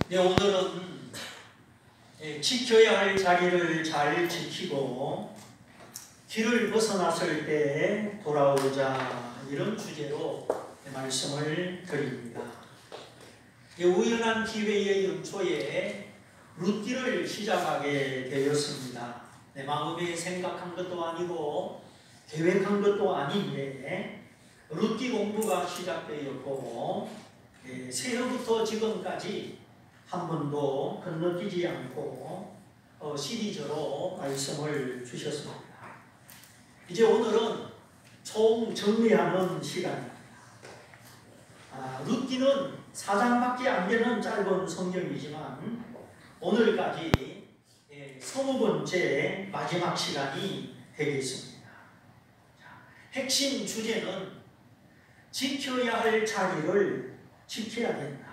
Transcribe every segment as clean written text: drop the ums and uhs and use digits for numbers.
네, 오늘은 지켜야 할 자리를 잘 지키고 길을 벗어났을 때 돌아오자, 이런 주제로 말씀을 드립니다. 우연한 기회의 연초에 룻기를 시작하게 되었습니다. 내 마음에 생각한 것도 아니고 계획한 것도 아닌데 룻기 공부가 시작되었고 새해부터 지금까지 한 번도 건너뛰지 않고 시리즈로 말씀을 주셨습니다. 이제 오늘은 총 정리하는 시간입니다. 룻기는 4장밖에 안 되는 짧은 성경이지만 오늘까지 20번째 마지막 시간이 되겠습니다. 핵심 주제는 지켜야 할 자리를 지켜야 된다.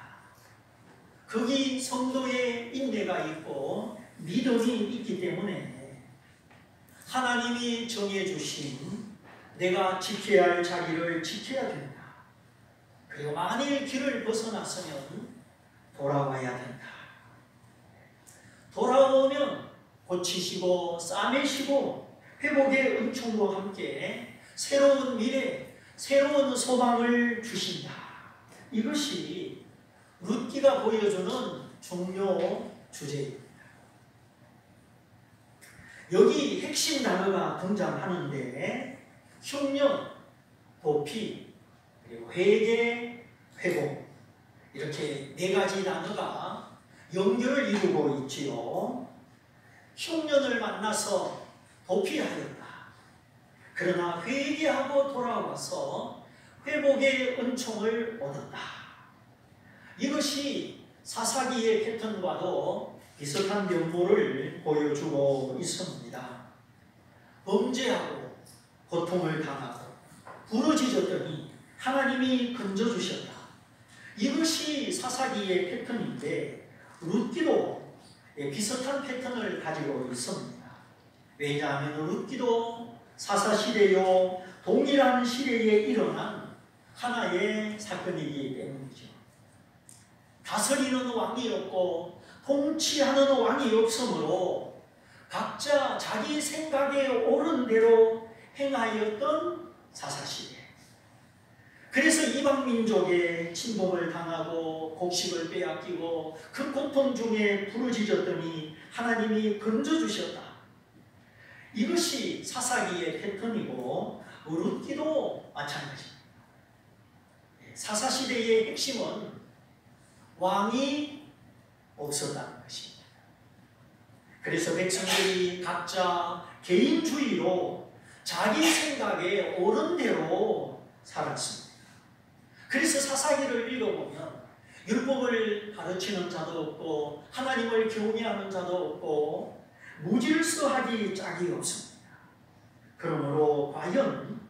거기 성도의 인내가 있고 믿음이 있기 때문에 하나님이 정해주신 내가 지켜야 할 자리를 지켜야 된다. 그리고 만일 길을 벗어났으면 돌아와야 된다. 돌아오면 고치시고 싸매시고 회복의 은총과 함께 새로운 미래, 새로운 소망을 주신다. 이것이 룻기가 보여주는 중요 주제입니다. 여기 핵심 단어가 등장하는데 흉년, 도피, 그리고 회개, 회복, 이렇게 네 가지 단어가 연결을 이루고 있지요. 흉년을 만나서 도피하였다. 그러나 회개하고 돌아와서 회복의 은총을 얻었다. 이것이 사사기의 패턴과도 비슷한 면모를 보여주고 있습니다. 범죄하고 고통을 당하고 부러지졌더니 하나님이 건져주셨다. 이것이 사사기의 패턴인데 룻기도 비슷한 패턴을 가지고 있습니다. 왜냐하면 룻기도 사사시대요 동일한 시대에 일어난 하나의 사건이기 때문이죠. 다스리는 왕이 없고 통치하는 왕이 없으므로 각자 자기 생각에 옳은 대로 행하였던 사사시대. 그래서 이방민족의 침범을 당하고 곡식을 빼앗기고 그 고통 중에 부르짖었더니 하나님이 건져주셨다. 이것이 사사기의 패턴이고 룻기도 마찬가지입니다. 사사시대의 핵심은 왕이 없었다는 것입니다. 그래서 백성들이 각자 개인주의로 자기 생각에 옳은 대로 살았습니다. 그래서 사사기를 읽어보면 율법을 가르치는 자도 없고 하나님을 경외하는 자도 없고 무질서하기 짝이 없습니다. 그러므로 과연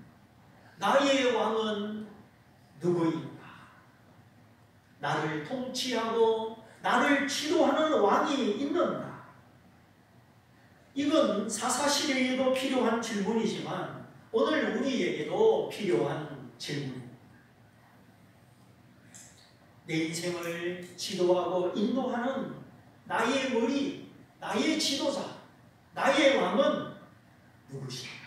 나의 왕은 누구인가? 나를 통치하고 나를 지도하는 왕이 있는가? 이건 사사시대에도 필요한 질문이지만 오늘 우리에게도 필요한 질문입니다. 내 인생을 지도하고 인도하는 나의 머리, 나의 지도자, 나의 왕은 누구신가?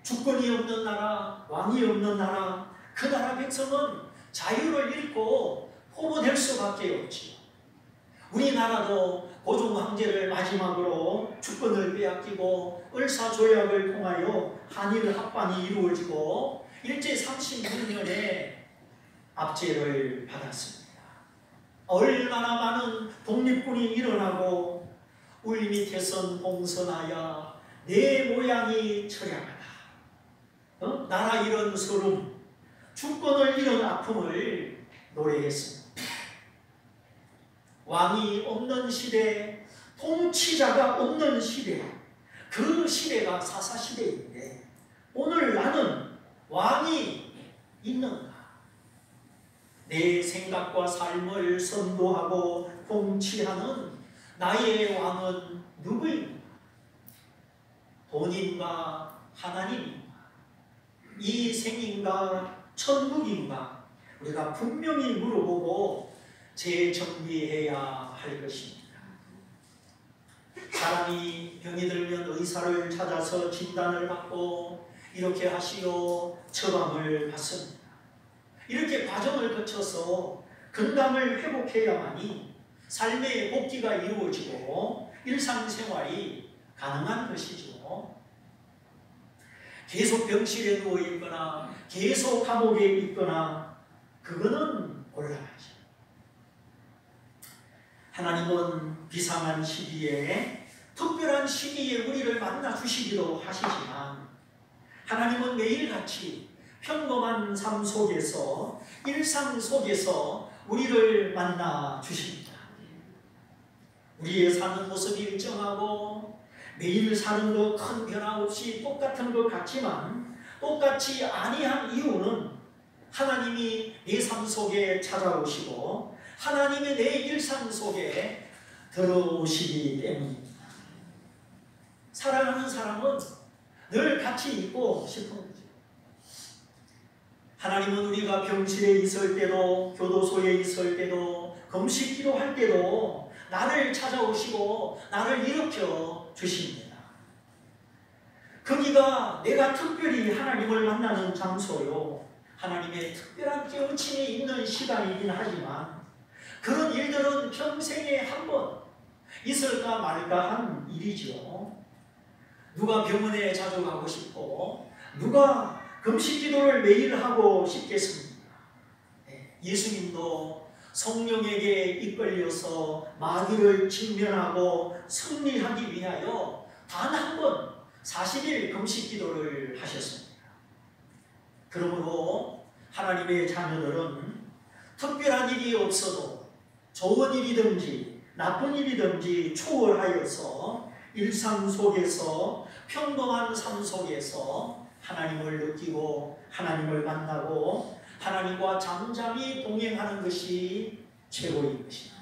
주권이 없는 나라, 왕이 없는 나라, 그 나라 백성은 자유를 잃고 포로될 수밖에 없지요. 우리나라도 고종 황제를 마지막으로 주권을 빼앗기고 을사조약을 통하여 한일 합반이 이루어지고 일제 36년에 압제를 받았습니다. 얼마나 많은 독립군이 일어나고 울 밑에선 봉선하야 내 모양이 처량하다. 나라 잃은 서름, 주권을 잃은 아픔을 노래했습니다. 왕이 없는 시대, 통치자가 없는 시대, 그 시대가 사사시대인데 오늘 나는 왕이 있는가? 내 생각과 삶을 선도하고 통치하는 나의 왕은 누구인가? 본인과 하나님인가? 이 생인가? 천국인가? 우리가 분명히 물어보고 재정비해야 할 것입니다. 사람이 병이 들면 의사를 찾아서 진단을 받고 이렇게 하시오 처방을 받습니다. 이렇게 과정을 거쳐서 건강을 회복해야만이 삶의 복귀가 이루어지고 일상생활이 가능한 것이죠. 계속 병실에 누워있거나 계속 감옥에 있거나 그거는 곤란하죠. 하나님은 비상한 시기에 특별한 시기에 우리를 만나 주시기도 하시지만 하나님은 매일같이 평범한 삶 속에서 일상 속에서 우리를 만나 주십니다. 우리의 사는 모습이 일정하고 매일 사는 것 큰 변화 없이 똑같은 것 같지만 똑같이 아니한 이유는 하나님이 내 삶 속에 찾아오시고 하나님의 내 일상 속에 들어오시기 때문입니다. 사랑하는 사람은 늘 같이 있고 싶은 거죠. 하나님은 우리가 병실에 있을 때도 교도소에 있을 때도 금식 기도할 때도 나를 찾아오시고 나를 일으켜 주십니다. 거기가 내가 특별히 하나님을 만나는 장소요. 하나님의 특별한 깨우침이 있는 시간이긴 하지만 그런 일들은 평생에 한 번 있을까 말까 한 일이죠. 누가 병원에 자주 가고 싶고 누가 금식 기도를 매일 하고 싶겠습니까? 예수님도 성령에게 이끌려서 마귀를 직면하고 승리하기 위하여 단 한 번 40일 금식 기도를 하셨습니다. 그러므로 하나님의 자녀들은 특별한 일이 없어도 좋은 일이든지 나쁜 일이든지 초월하여서 일상 속에서 평범한 삶 속에서 하나님을 느끼고 하나님을 만나고 하나님과 잠잠히 동행하는 것이 최고인 것입니다.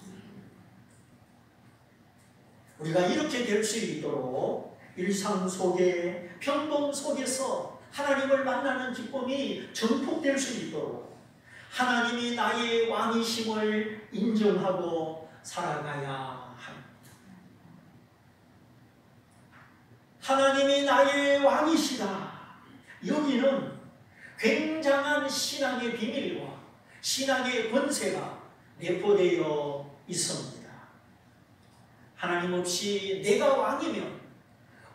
우리가 이렇게 될 수 있도록 일상 속에 평범 속에서 하나님을 만나는 기쁨이 전폭될 수 있도록 하나님이 나의 왕이심을 인정하고 살아가야 합니다. 하나님이 나의 왕이시다. 여기는 굉장한 신앙의 비밀과 신앙의 권세가 내포되어 있습니다. 하나님 없이 내가 왕이면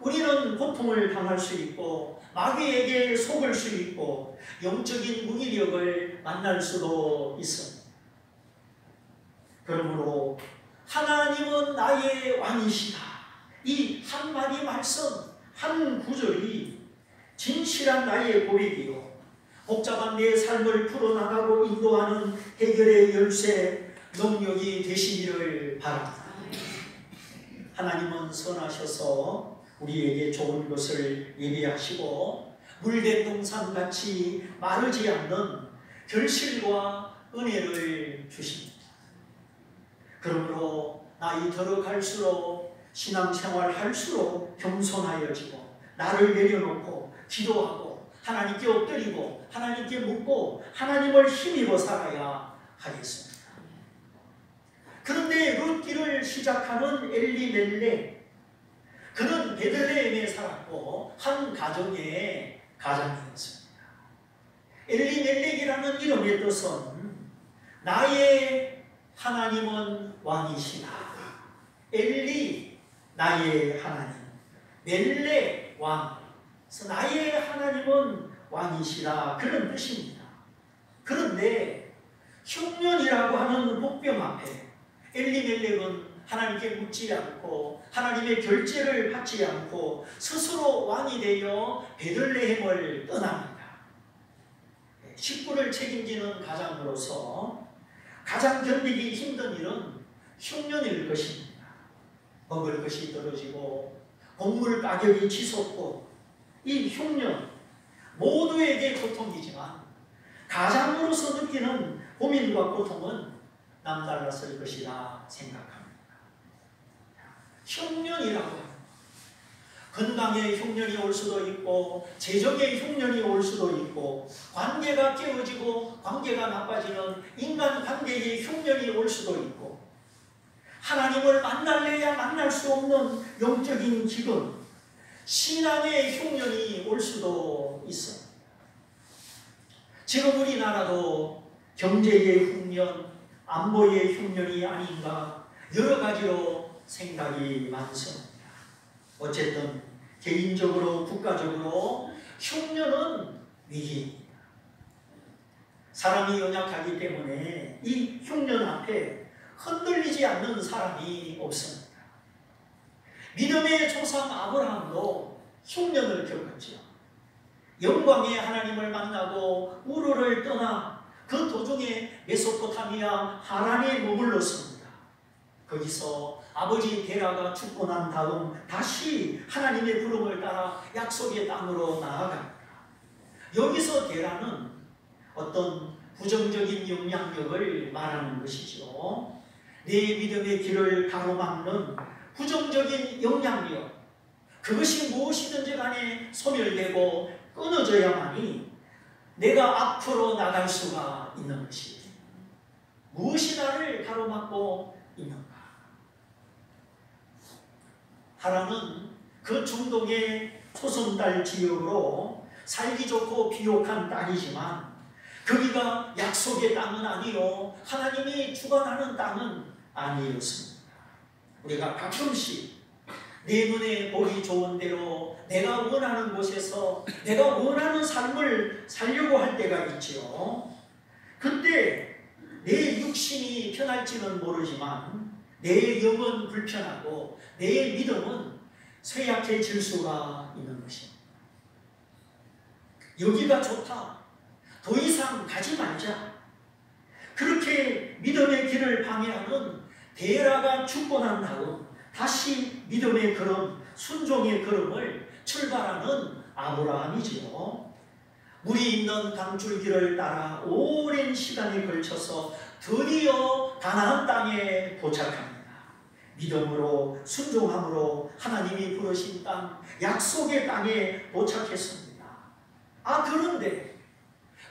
우리는 고통을 당할 수 있고 마귀에게 속을 수 있고 영적인 무기력을 만날 수도 있습니다. 그러므로 하나님은 나의 왕이시다. 이 한마디 말씀, 한 구절이 진실한 나의 고백이요 복잡한 내 삶을 풀어나가고 인도하는 해결의 열쇠 능력이 되시기를 바랍니다. 하나님은 선하셔서 우리에게 좋은 것을 예비하시고 물된 동산같이 마르지 않는 결실과 은혜를 주십니다. 그러므로 나이 들어갈수록 신앙생활 할수록 겸손하여지고 나를 내려놓고 기도하고 하나님께 엎드리고 하나님께 묻고 하나님을 힘입어 살아야 하겠습니다. 그런데 룻기를 시작하는 엘리멜렉, 그는 베들레헴에 살았고 한 가정의 가장이었습니다. 엘리멜렉이라는 이름의 뜻은 나의 하나님은 왕이시다. 엘리 나의 하나님, 멜렉 왕, 그래서 나의 하나님은 왕이시다 그런 뜻입니다. 그런데 흉년이라고 하는 복병 앞에 엘리멜렉은 하나님께 묻지 않고 하나님의 결제를 받지 않고 스스로 왕이 되어 베들레헴을 떠납니다. 식구를 책임지는 가장으로서 가장 견디기 힘든 일은 흉년일 것입니다. 먹을 것이 떨어지고 곡물 가격이 치솟고 이 흉년 모두에게 고통이지만 가장으로서 느끼는 고민과 고통은 남달랐을 것이라 생각합니다. 흉년이라고 합니다. 건강의 흉년이 올 수도 있고 재정의 흉년이 올 수도 있고 관계가 깨어지고 관계가 나빠지는 인간관계의 흉년이 올 수도 있고 하나님을 만날래야 만날 수 없는 영적인 기근, 신앙의 흉년이 올 수도 있어. 지금 우리나라도 경제의 흉년, 안보의 흉년이 아닌가 여러 가지로 생각이 많습니다. 어쨌든 개인적으로 국가적으로 흉년은 위기입니다. 사람이 연약하기 때문에 이 흉년 앞에 흔들리지 않는 사람이 없습니다. 믿음의 조상 아브라함도 흉년을 겪었죠. 영광의 하나님을 만나고 우르를 떠나 그 도중에 메소포타미아 하란에 머물렀습니다. 거기서 아버지 데라가 죽고 난 다음 다시 하나님의 부름을 따라 약속의 땅으로 나아갑니다. 여기서 데라는 어떤 부정적인 영향력을 말하는 것이죠. 내 믿음의 길을 가로막는 부정적인 영향력, 그것이 무엇이든지 간에 소멸되고 끊어져야만이 내가 앞으로 나갈 수가 있는 것이에요. 무엇이 나를 가로막고 있는가? 하란은 그 중동의 초선달 지역으로 살기 좋고 비옥한 땅이지만 거기가 약속의 땅은 아니요 하나님이 주관하는 땅은 아니었습니다. 우리가 가끔씩 내 눈에 보기 좋은 대로 내가 원하는 곳에서 내가 원하는 삶을 살려고 할 때가 있지요. 그때 내 육신이 편할지는 모르지만 내 영은 불편하고 내 믿음은 쇠약해질 수가 있는 것입니다. 여기가 좋다. 더 이상 가지 말자. 그렇게 믿음의 길을 방해하는 데라가 죽고 난 다음 다시 믿음의 걸음, 순종의 걸음을 출발하는 아브라함이지요. 물이 있는 강줄기를 따라 오랜 시간에 걸쳐서 드디어 가나안 땅에 도착합니다. 믿음으로 순종함으로 하나님이 부르신 땅, 약속의 땅에 도착했습니다. 그런데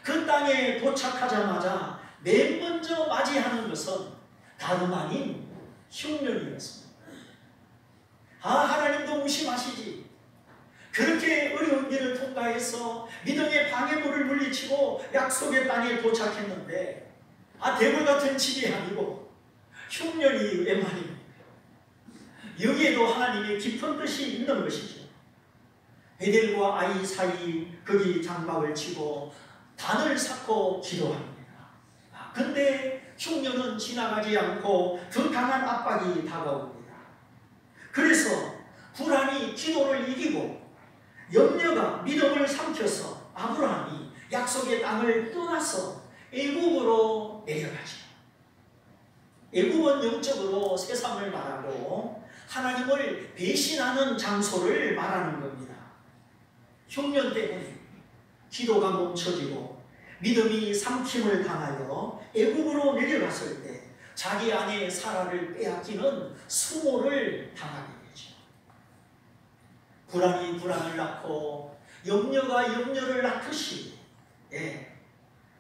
그 땅에 도착하자마자 맨 먼저 맞이하는 것은 다름 아닌 흉년이었습니다. 하나님도 무심하시지. 그렇게 어려운 길을 통과해서 믿음의 방해물을 물리치고 약속의 땅에 도착했는데 대물 같은 집이 아니고 흉년이 웬 말입니까? 여기에도 하나님의 깊은 뜻이 있는 것이죠. 베델과 아이 사이 거기 장막을 치고 단을 쌓고 기도합니다. 근데 흉년은 지나가지 않고 더 강한 압박이 다가옵니다. 그래서 불안이 기도를 이기고 염려가 믿음을 삼켜서 아브라함이 약속의 땅을 떠나서 애굽으로 내려가죠. 애굽은 영적으로 세상을 말하고 하나님을 배신하는 장소를 말하는 겁니다. 흉년 때문에 기도가 멈춰지고 믿음이 삼킴을 당하여 애굽으로 내려갔을 때 자기 아내 사라를 빼앗기는 수모를 당하게 되죠. 불안이 불안을 낳고 염려가 염려를 낳듯이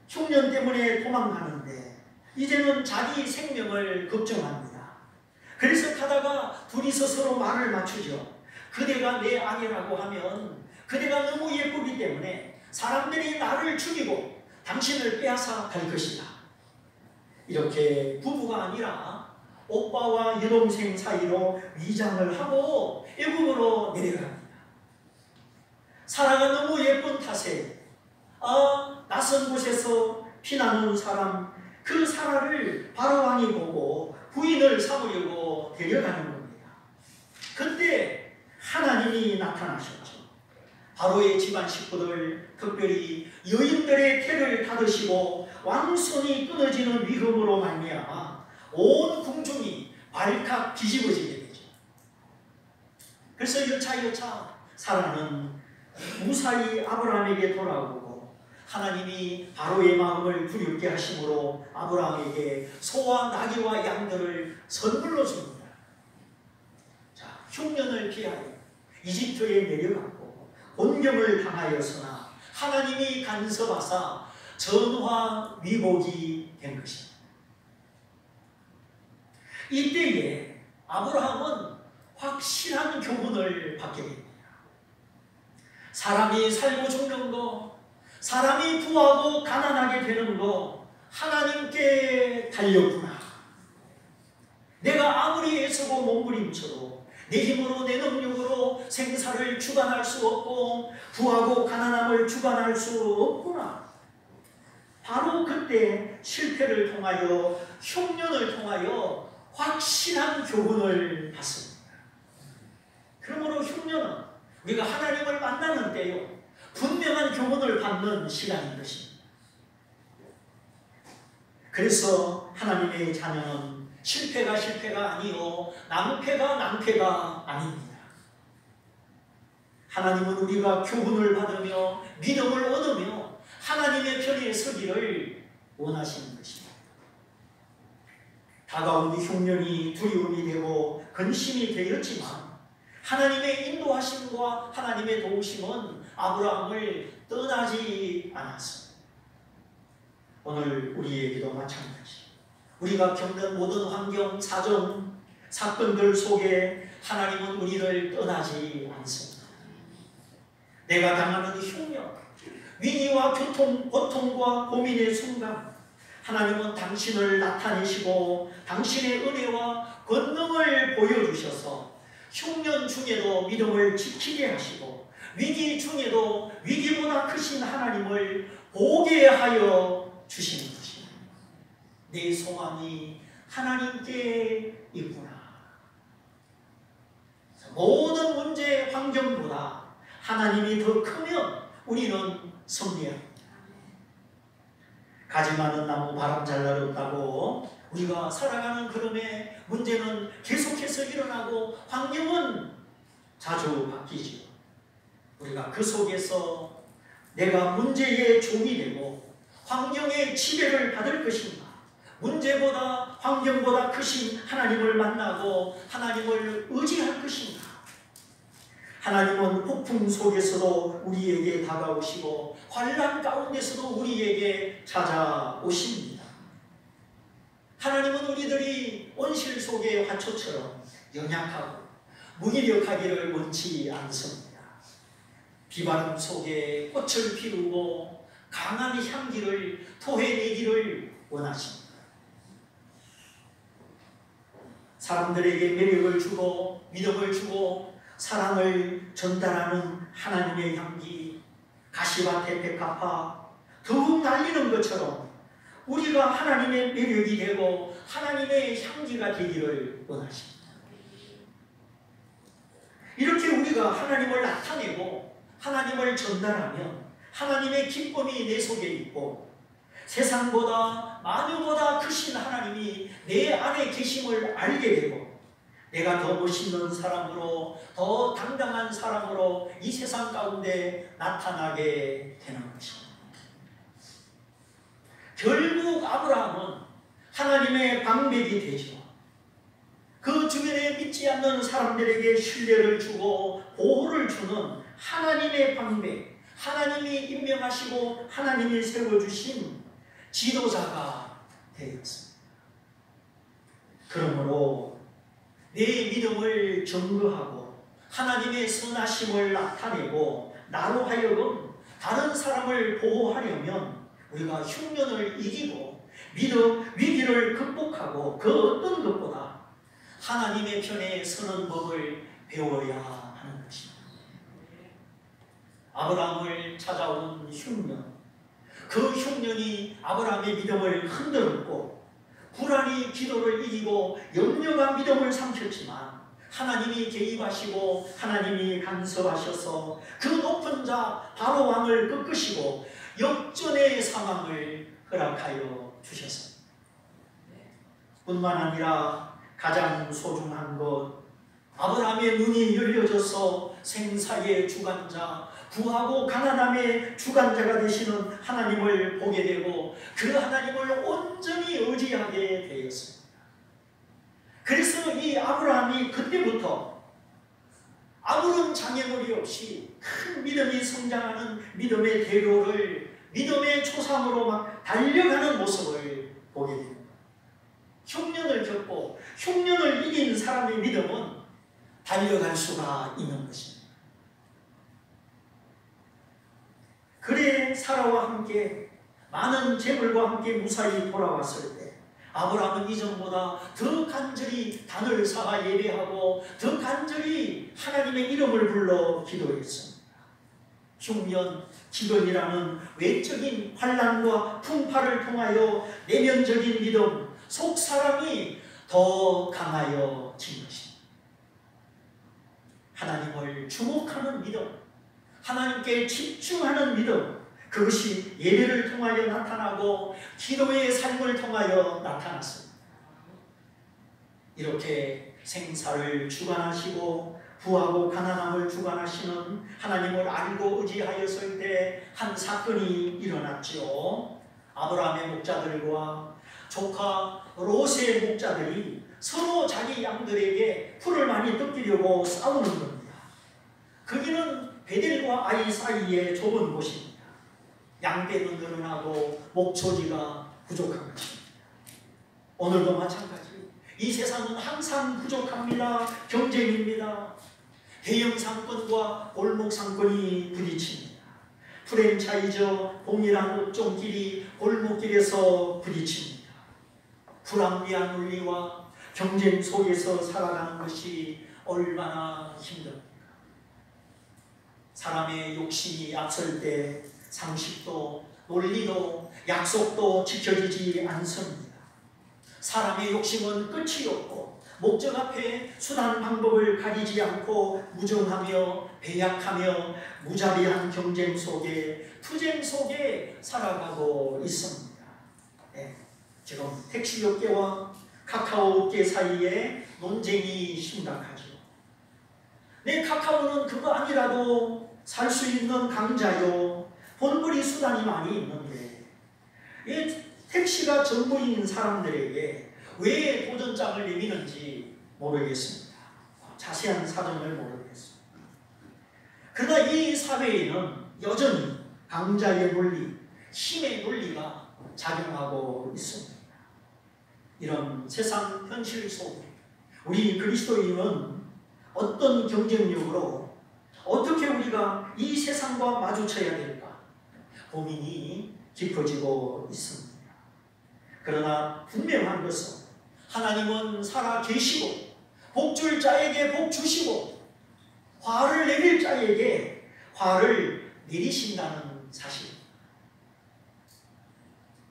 흉년 때문에 도망가는데 이제는 자기 생명을 걱정합니다. 그래서 가다가 둘이서 서로 말을 맞추죠. 그대가 내 아내라고 하면 그대가 너무 예쁘기 때문에 사람들이 나를 죽이고 당신을 빼앗아 갈 것이다. 이렇게 부부가 아니라 오빠와 여동생 사이로 위장을 하고 애굽으로 내려갑니다. 사라가 너무 예쁜 탓에 낯선 곳에서 피나는 사람, 그 사라를 바로왕이 보고 부인을 삼으려고 데려가는 겁니다. 그때 하나님이 나타나셨죠. 바로의 집안 식구들, 특별히 여인들의 태를 닫으시고 왕손이 끊어지는 위험으로 말미암아 온 궁중이 발칵 뒤집어지게 되죠. 그래서 여차여차 사라는 무사히 아브라함에게 돌아오고 하나님이 바로의 마음을 두렵게 하심으로 아브라함에게 소와 나귀와 양들을 선물로 줍니다. 자, 흉년을 피하여 이집트에 내려갔고 곤경을 당하였으나 하나님이 간섭하사 전화위복이 된 것입니다. 이때에 아브라함은 확실한 교훈을 받게 됩니다. 사람이 살고 죽는 거, 사람이 부하고 가난하게 되는 거 하나님께 달렸구나. 내가 아무리 애쓰고 몸부림쳐도 내 힘으로 내 능력으로 생사를 주관할 수 없고 부하고 가난함을 주관할 수 없구나. 바로 그때 실패를 통하여 흉년을 통하여 확실한 교훈을 받습니다. 그러므로 흉년은 우리가 하나님을 만나는 때요 분명한 교훈을 받는 시간인 것입니다. 그래서 하나님의 자녀는 실패가 아니요 낭패가 아닙니다. 하나님은 우리가 교훈을 받으며 믿음을 얻으며 하나님의 편에 서기를 원하시는 것입니다. 다가온 흉년이 두려움이 되고 근심이 되었지만 하나님의 인도하심과 하나님의 도우심은 아브라함을 떠나지 않았습니다. 오늘 우리에게도 마찬가지. 우리가 겪는 모든 환경, 사정, 사건들 속에 하나님은 우리를 떠나지 않습니다. 내가 당하는 흉년, 위기와 고통과 고민의 순간 하나님은 당신을 나타내시고 당신의 은혜와 권능을 보여주셔서 흉년 중에도 믿음을 지키게 하시고 위기 중에도 위기보다 크신 하나님을 보게 하여 주시는 것입니다. 내 소망이 하나님께 있구나. 모든 문제 환경보다 하나님이 더 크면 우리는 승리합니다. 가지 많은 나무 바람 잘 날렸다고 우리가 살아가는 그럼에 문제는 계속해서 일어나고 환경은 자주 바뀌죠. 우리가 그 속에서 내가 문제의 종이 되고 환경의 지배를 받을 것인가, 문제보다 환경보다 크신 하나님을 만나고 하나님을 의지할 것인가. 하나님은 폭풍 속에서도 우리에게 다가오시고 환난 가운데서도 우리에게 찾아오십니다. 하나님은 우리들이 온실 속의 화초처럼 연약하고 무기력하기를 원치 않습니다. 비바람 속에 꽃을 피우고 강한 향기를 토해내기를 원하십니다. 사람들에게 매력을 주고 믿음을 주고 사랑을 전달하는 하나님의 향기, 가시밭의 백합화 더욱 날리는 것처럼 우리가 하나님의 매력이 되고 하나님의 향기가 되기를 원하십니다. 이렇게 우리가 하나님을 나타내고 하나님을 전달하면 하나님의 기쁨이 내 속에 있고 세상보다 만유보다 크신 하나님이 내 안에 계심을 알게 되고 내가 더 멋있는 사람으로 더 당당한 사람으로 이 세상 가운데 나타나게 되는 것입니다. 결국 아브라함은 하나님의 방백이 되죠. 그 주변에 믿지 않는 사람들에게 신뢰를 주고 보호를 주는 하나님의 방백, 하나님이 임명하시고 하나님이 세워주신 지도자가 되었습니다. 그러므로 내 믿음을 증거하고 하나님의 선하심을 나타내고 나로 하여금 다른 사람을 보호하려면 우리가 흉년을 이기고 믿음, 위기를 극복하고 그 어떤 것보다 하나님의 편에 서는 법을 배워야 하는 것입니다. 아브라함을 찾아온 흉년, 그 흉년이 아브라함의 믿음을 흔들었고 불안이 기도를 이기고 염려가 믿음을 삼켰지만 하나님이 개입하시고 하나님이 간섭하셔서 그 높은 자 바로 왕을 꺾으시고 역전의 상황을 허락하여 주셨습니다. 뿐만 아니라 가장 소중한 것, 아브라함의 눈이 열려져서 생사의 주관자, 부하고 가난함의 주관자가 되시는 하나님을 보게 되고 그 하나님을 온전히 의지하게 되었습니다. 그래서 이 아브라함이 그때부터 아무런 장애 없이 큰 믿음이 성장하는 믿음의 대로를 믿음의 초상으로 막 달려가는 모습을 보게 됩니다. 흉년을 겪고 흉년을 이긴 사람의 믿음은 달려갈 수가 있는 것입니다. 그래 사라와 함께 많은 재물과 함께 무사히 돌아왔을 때 아브라함은 이전보다 더 간절히 단을 쌓아 예배하고 더 간절히 하나님의 이름을 불러 기도했습니다. 흉년, 기근이라는 외적인 환난과 풍파를 통하여 내면적인 믿음, 속사람이 더 강하여진 것입니다. 하나님을 주목하는 믿음, 하나님께 집중하는 믿음, 그것이 예배를 통하여 나타나고 기도의 삶을 통하여 나타났습니다. 이렇게 생사를 주관하시고 부하고 가난함을 주관하시는 하나님을 알고 의지하였을 때 한 사건이 일어났죠. 아브라함의 목자들과 조카 롯의 목자들이 서로 자기 양들에게 풀을 많이 뜯기려고 싸우는 겁니다. 거기는 베델과 아이 사이에 좁은 곳입니다. 양떼는 늘어나고 목초지가 부족한 것입니다. 오늘도 마찬가지. 이 세상은 항상 부족합니다. 경쟁입니다. 대형 상권과 골목 상권이 부딪힙니다. 프랜차이저 동일한 업종끼리 골목길에서 부딪힙니다. 불합리한 논리와 경쟁 속에서 살아가는 것이 얼마나 힘듭니까? 사람의 욕심이 앞설 때 상식도 논리도 약속도 지켜지지 않습니다. 사람의 욕심은 끝이 없고 목적 앞에 수단 방법을 가리지 않고 무정하며 배약하며 무자비한 경쟁 속에 투쟁 속에 살아가고 있습니다. 네, 지금 택시업계와 카카오업계 사이에 논쟁이 심각하죠. 내 카카오는 그거 아니라도 살 수 있는 강자요. 본벌이 수단이 많이 있는데 이 택시가 전부인 사람들에게 왜 도전장을 내미는지 모르겠습니다. 자세한 사정을 모르겠습니다. 그러나 이 사회에는 여전히 강자의 논리, 힘의 논리가 작용하고 있습니다. 이런 세상 현실 속에 우리 그리스도인은 어떤 경쟁력으로 어떻게 우리가 이 세상과 마주쳐야 될까 고민이 깊어지고 있습니다. 그러나 분명한 것은 하나님은 살아 계시고 복줄 자에게 복 주시고 화를 내릴 자에게 화를 내리신다는 사실입니다.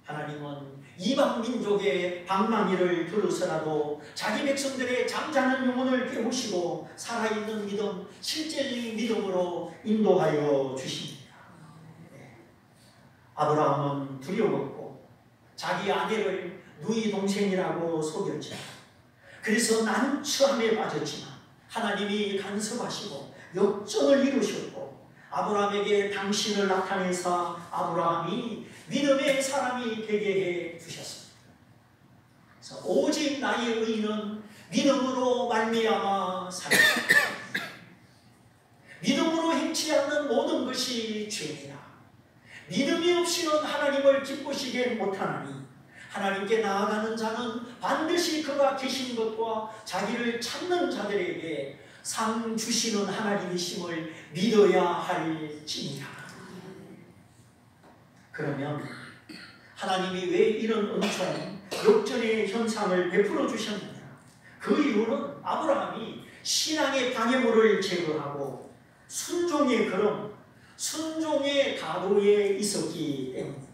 하나님은 이방 민족의 방망이를 들어서라도 자기 백성들의 잠자는 영혼을 깨우시고 살아있는 믿음, 실제적인 믿음으로 인도하여 주십니다. 아브라함은 두려웠고 자기 아내를 누이 동생이라고 속였죠. 그래서 난처함에 빠졌지만 하나님이 간섭하시고 역전을 이루셨고 아브라함에게 당신을 나타내사 아브라함이 믿음의 사람이 되게 해 주셨습니다. 그래서 오직 나의 의는 믿음으로 말미암아 살리라. 믿음으로 행치 않는 모든 것이 죄니라. 믿음이 없이는 하나님을 기쁘시게 못하나니 하나님께 나아가는 자는 반드시 그가 계신 것과 자기를 찾는 자들에게 상 주시는 하나님이심을 믿어야 할지니라. 그러면 하나님이 왜 이런 은총, 역전의 현상을 베풀어 주셨느냐? 그 이유는 아브라함이 신앙의 방해물을 제거하고 순종의 걸음, 순종의 가도에 있었기 때문입니다.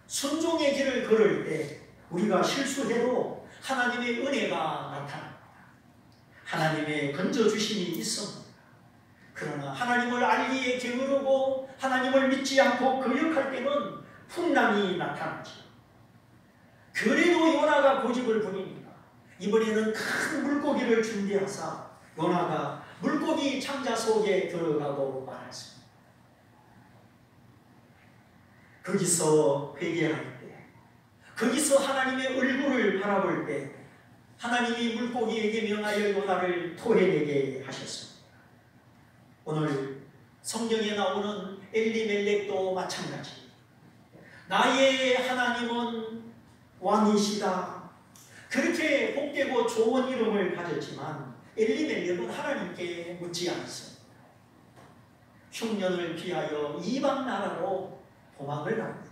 순종의 길을 걸을 때 우리가 실수해도 하나님의 은혜가 나타납니다. 하나님의 건져주심이 있습니다. 그러나 하나님을 알기에 게으르고 하나님을 믿지 않고 거역할 때는 풍랑이 나타나죠. 그래도 요나가 고집을 부리니까 이번에는 큰 물고기를 준비하사 요나가 물고기 창자 속에 들어가고 말았습니다. 거기서 회개할 때, 거기서 하나님의 얼굴을 바라볼 때 하나님이 물고기에게 명하여 요나를 토해내게 하셨습니다. 오늘 성경에 나오는 엘리멜렉도 마찬가지. 나의 하나님은 왕이시다. 그렇게 복되고 좋은 이름을 가졌지만 엘리멜렉은 하나님께 묻지 않았습니다. 흉년을 피하여 이방 나라로 도망을 갑니다.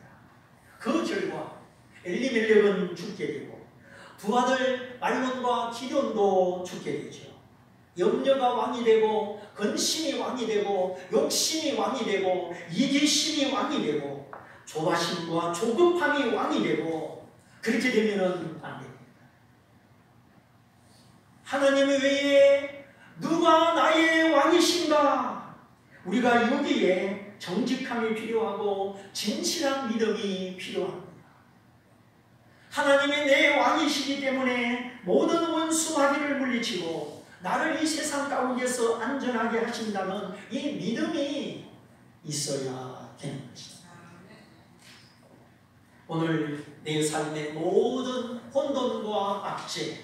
그 결과 엘리멜렉은 죽게 되고 두 아들 말론과 기럐도 죽게 되죠. 염려가 왕이 되고 근심이 왕이 되고 욕심이 왕이 되고 이기심이 왕이 되고 조바심과 조급함이 왕이 되고 그렇게 되면은 안 됩니다. 하나님 외에 누가 나의 왕이신가? 우리가 여기에 정직함이 필요하고 진실한 믿음이 필요합니다. 하나님이 내 왕이시기 때문에 모든 원수 마귀를 물리치고 나를 이 세상 가운데서 안전하게 하신다는 이 믿음이 있어야 되는 것입니다. 오늘 내 삶의 모든 혼돈과 악재,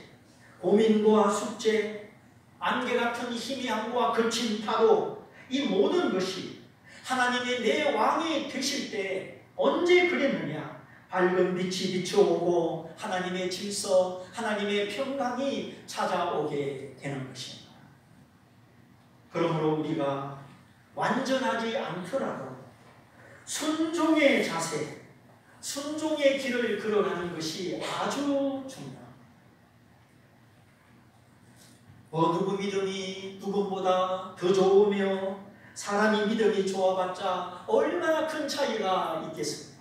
고민과 숙제, 안개 같은 희미함과 거친 파도, 이 모든 것이 하나님이 내 왕이 되실 때 언제 그랬느냐? 밝은 빛이 비춰오고 하나님의 질서, 하나님의 평강이 찾아오게 되는 것입니다. 그러므로 우리가 완전하지 않더라도 순종의 자세, 순종의 길을 걸어가는 것이 아주 중요합니다. 누구 믿음이 누구보다 더 좋으며 사람이 믿음이 좋아봤자 얼마나 큰 차이가 있겠습니까?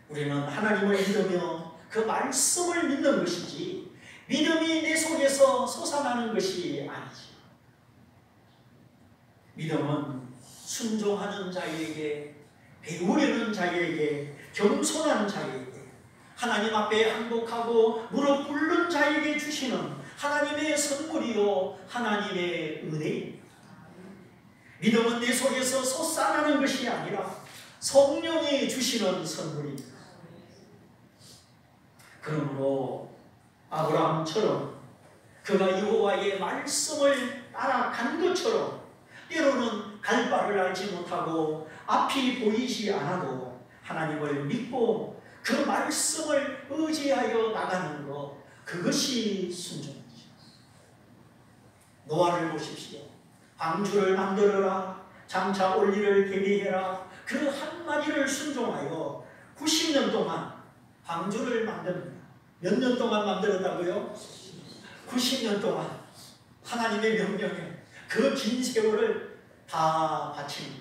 우리는 하나님을 믿으며 그 말씀을 믿는 것이지 믿음이 내 속에서 솟아나는 것이 아니지. 믿음은 순종하는 자에게, 배우려는 자에게, 겸손한 자에게, 하나님 앞에 항복하고 무릎 꿇는 자에게 주시는 하나님의 선물이요 하나님의 은혜입니다. 믿음은 내 속에서 솟아나는 것이 아니라 성령이 주시는 선물입니다. 그러므로 아브라함처럼 그가 여호와의 말씀을 따라간 것처럼 때로는 갈 바를 알지 못하고 앞이 보이지 않아도 하나님을 믿고 그 말씀을 의지하여 나가는 것, 그것이 순종이죠. 노아를 보십시오. 방주를 만들어라, 장차 올리를 대비해라. 그 한마디를 순종하여 90년 동안 방주를 만듭니다. 몇 년 동안 만들었다고요? 90년 동안 하나님의 명령에 그 긴 세월을 다 바칩니다.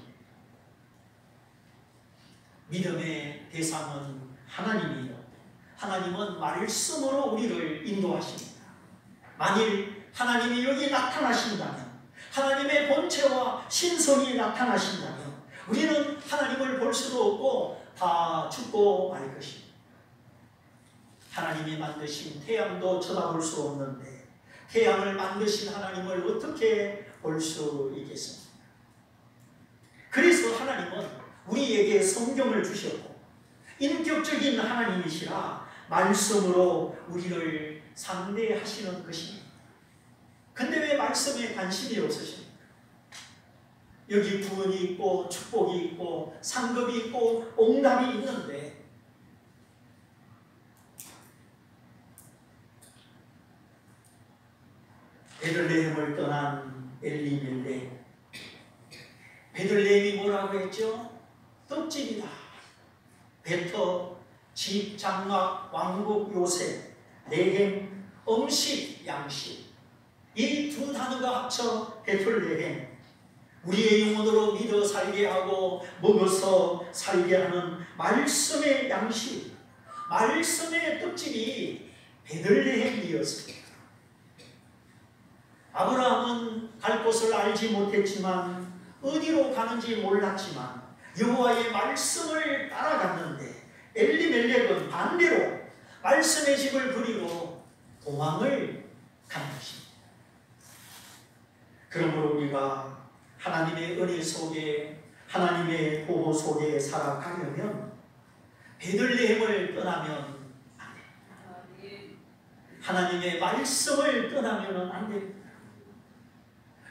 믿음의 대상은 하나님이요, 하나님은 말씀으로 우리를 인도하십니다. 만일 하나님이 여기 나타나신다면, 하나님의 본체와 신성이 나타나신다면 우리는 하나님을 볼 수도 없고 다 죽고 말 것입니다. 하나님이 만드신 태양도 쳐다볼 수 없는데 태양을 만드신 하나님을 어떻게 볼 수 있겠습니까? 그래서 하나님은 우리에게 성경을 주셨고 인격적인 하나님이시라 말씀으로 우리를 상대하시는 것입니다. 근데 왜 말씀에 관심이 없으십니까? 여기 구원이 있고 축복이 있고 상급이 있고 옹답이 있는데 베들레헴을 떠난 엘리멜렉, 베들레헴이 뭐라고 했죠? 떡집이다. 베터, 집, 장막, 왕국, 요셉, 레헴, 음식, 양식, 이 두 단어가 합쳐 베들레헴. 우리의 영혼으로 믿어 살게 하고 먹어서 살게 하는 말씀의 양식, 말씀의 떡집이 베들레헴이었습니다. 아브라함은 갈 곳을 알지 못했지만 어디로 가는지 몰랐지만 여호와의 말씀을 따라갔는데 엘리멜렉은 반대로 말씀의 집을 버리고 도망을 간 것입니다. 그러므로 우리가 하나님의 은혜 속에, 하나님의 보호 속에 살아가려면 베들레헴을 떠나면 안 됩니다. 하나님의 말씀을 떠나면 안 됩니다.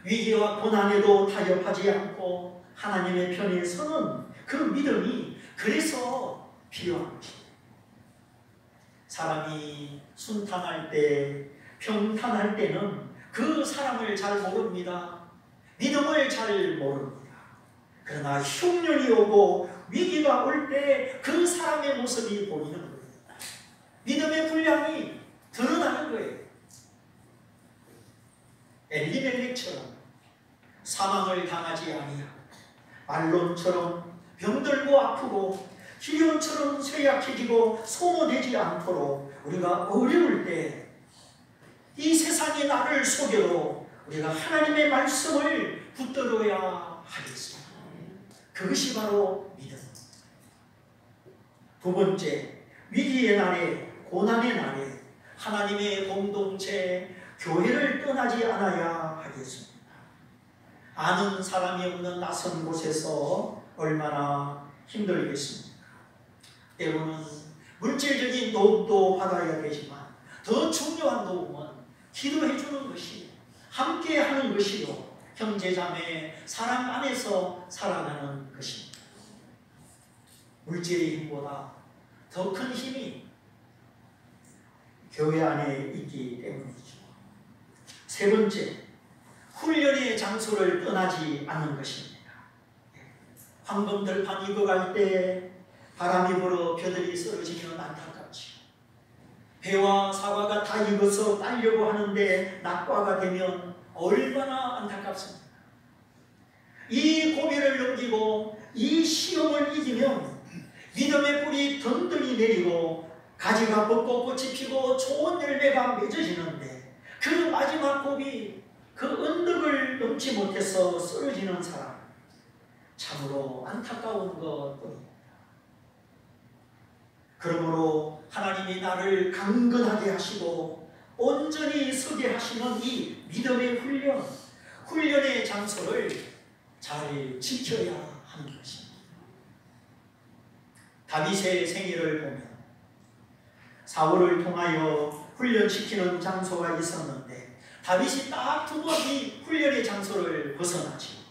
위기와 고난에도 타협하지 않고 하나님의 편에 서는 그 믿음이 그래서 필요합니다. 사람이 순탄할 때, 평탄할 때는 그 사람을 잘 모릅니다. 믿음을 잘 모릅니다. 그러나 흉년이 오고 위기가 올 때 그 사람의 모습이 보이는 거예요. 믿음의 분량이 드러나는 거예요. 엘리멜렉처럼 사망을 당하지 아니하고 말론처럼 병들고 아프고 기련처럼 쇠약해지고 소모되지 않도록 우리가 어려울 때 이 세상이 나를 속여도 우리가 하나님의 말씀을 붙들어야 하겠습니다. 그것이 바로 믿음. 두 번째, 위기의 날에, 고난의 날에 하나님의 공동체, 교회를 떠나지 않아야 하겠습니다. 아는 사람이 없는 낯선 곳에서 얼마나 힘들겠습니까? 때로는 물질적인 도움도 받아야 되지만 더 중요한 도움은 기도해 주는 것이, 함께 하는 것이요, 형제자매 사랑 안에서 살아가는 것입니다. 물질의 힘보다 더 큰 힘이 교회 안에 있기 때문이죠. 세 번째, 훈련의 장소를 떠나지 않는 것입니다. 황금들판 익어갈 때 바람이 불어 벼들이 쓰러지면 안타깝지. 배와 사과가 다 익어서 따려고 하는데 낙과가 되면 얼마나 안타깝습니까? 이 고비를 넘기고 이 시험을 이기면 믿음의 뿌리 든든히 내리고 가지가 뻗고 꽃이 피고 좋은 열매가 맺어지는데 그 마지막 고비, 그 언덕을 넘지 못해서 쓰러지는 사람, 참으로 안타까운 것뿐입니다. 그러므로 하나님이 나를 강건하게 하시고 온전히 서게 하시는 이 믿음의 훈련, 훈련의 장소를 잘 지켜야 하는 것입니다. 다윗의 생애를 보면 사울을 통하여 훈련시키는 장소가 있었는데 다윗이 딱 두 번 이 훈련의 장소를 벗어나지.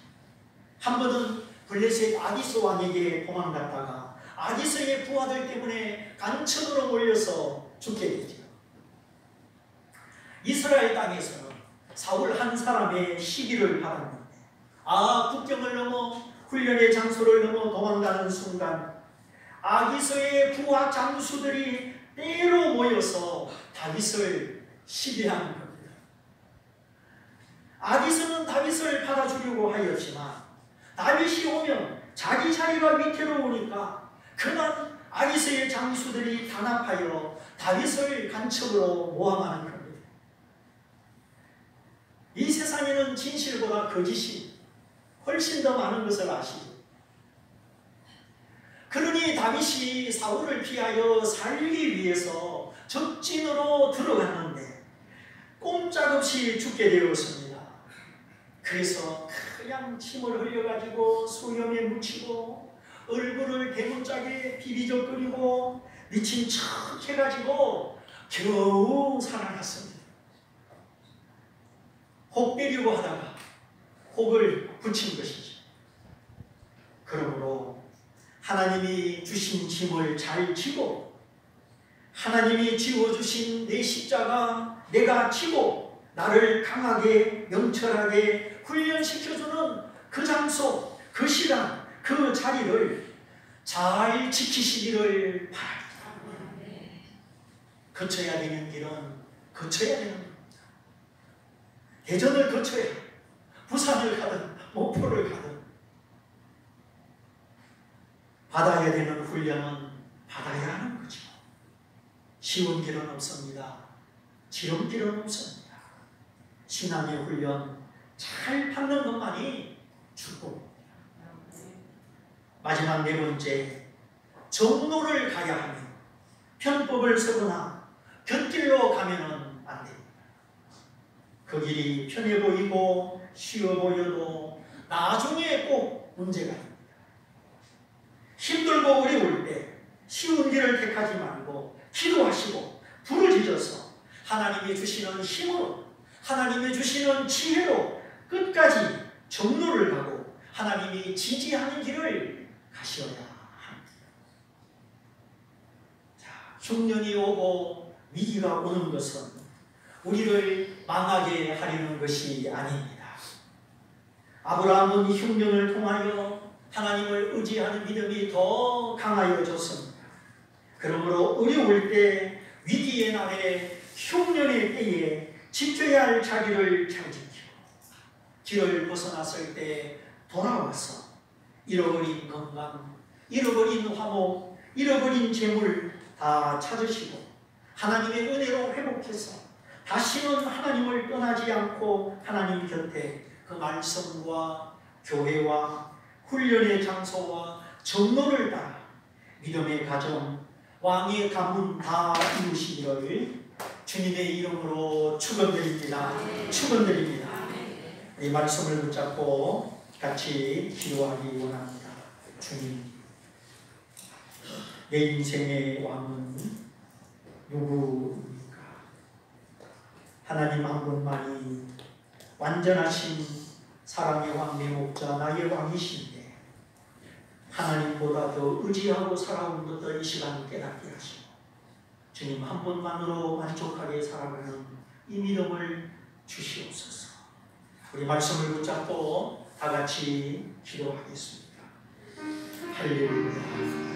한 번은 블레셋 아기스 왕에게 도망갔다가 아기스의 부하들 때문에 간첩으로 몰려서 죽게 되죠. 이스라엘 땅에서는 사울 한 사람의 시기를 받았는데 국경을 넘어 훈련의 장소를 넘어 도망가는 순간 아기스의 부하 장수들이 때로 모여서 다윗을 시비하는 겁니다. 아기스는 다윗을 받아주려고 하였지만 다윗이 오면 자기 자리가 위태로우니까 그만 아기스의 장수들이 단합하여 다윗을 간첩으로 모함하는 겁니다. 이 세상에는 진실보다 거짓이 훨씬 더 많은 것을 아시죠. 그러니 다윗이 사울을 피하여 살기 위해서 적진으로 들어갔는데 꼼짝없이 죽게 되었습니다. 그래서 그냥 침을 흘려가지고 수염에 묻히고 얼굴을 대문짝에 비비적거리고 미친 척 해가지고 겨우 살아났습니다. 혹 빼려고 하다가 혹을 붙인 것이죠. 그러므로 하나님이 주신 짐을 잘 지고 하나님이 지워주신 내 십자가 내가 지고 나를 강하게 명철하게 훈련시켜주는 그 장소, 그 시간, 그 자리를 잘 지키시기를 바랍니다. 거쳐야 되는 길은 거쳐야 되는 겁니다. 대전을 거쳐야 부산을 가든 목포를 가든 받아야 되는 훈련은 받아야 하는 거죠. 쉬운 길은 없습니다. 지름길은 없습니다. 신앙의 훈련 잘 받는 것만이 축복입니다. 마지막 네 번째, 정로를 가야 하며 편법을 서거나 곁길로 가면은 안 됩니다. 그 길이 편해 보이고 쉬워 보여도 나중에 꼭 문제가 있습니다. 힘들고 어려울 때 쉬운 길을 택하지 말고 기도하시고 부르짖어서 하나님이 주시는 힘으로, 하나님이 주시는 지혜로 끝까지 정로를 가고 하나님이 지지하는 길을 가셔야 합니다. 자, 흉년이 오고 위기가 오는 것은 우리를 망하게 하려는 것이 아닙니다. 아브라함은 흉년을 통하여 하나님을 의지하는 믿음이 더 강하여졌습니다. 그러므로 어려울 때, 위기의 날에, 흉년의 때에 지켜야 할 자리를 잘 지키고 길을 벗어났을 때 돌아와서 잃어버린 건강, 잃어버린 화목, 잃어버린 재물 다 찾으시고 하나님의 은혜로 회복해서 다시는 하나님을 떠나지 않고 하나님 곁에 그 말씀과 교회와 훈련의 장소와 정로를 따라 믿음의 가정, 왕의 가문 다 이루시기를 주님의 이름으로 축원드립니다. 축원드립니다. 이 말씀을 붙잡고 같이 기도하기 원합니다. 주님, 내 인생의 왕은 누구입니까? 하나님 한 분만이 완전하신 사랑의 왕, 내 목자, 나의 왕이신데 하나님보다 더 의지하고 살아온 것을 이 시간 깨닫게 하시고 주님 한 분만으로 만족하게 살아가는 이 믿음을 주시옵소서. 우리 말씀을 붙잡고 다 같이 기도하겠습니다. 할렐루야.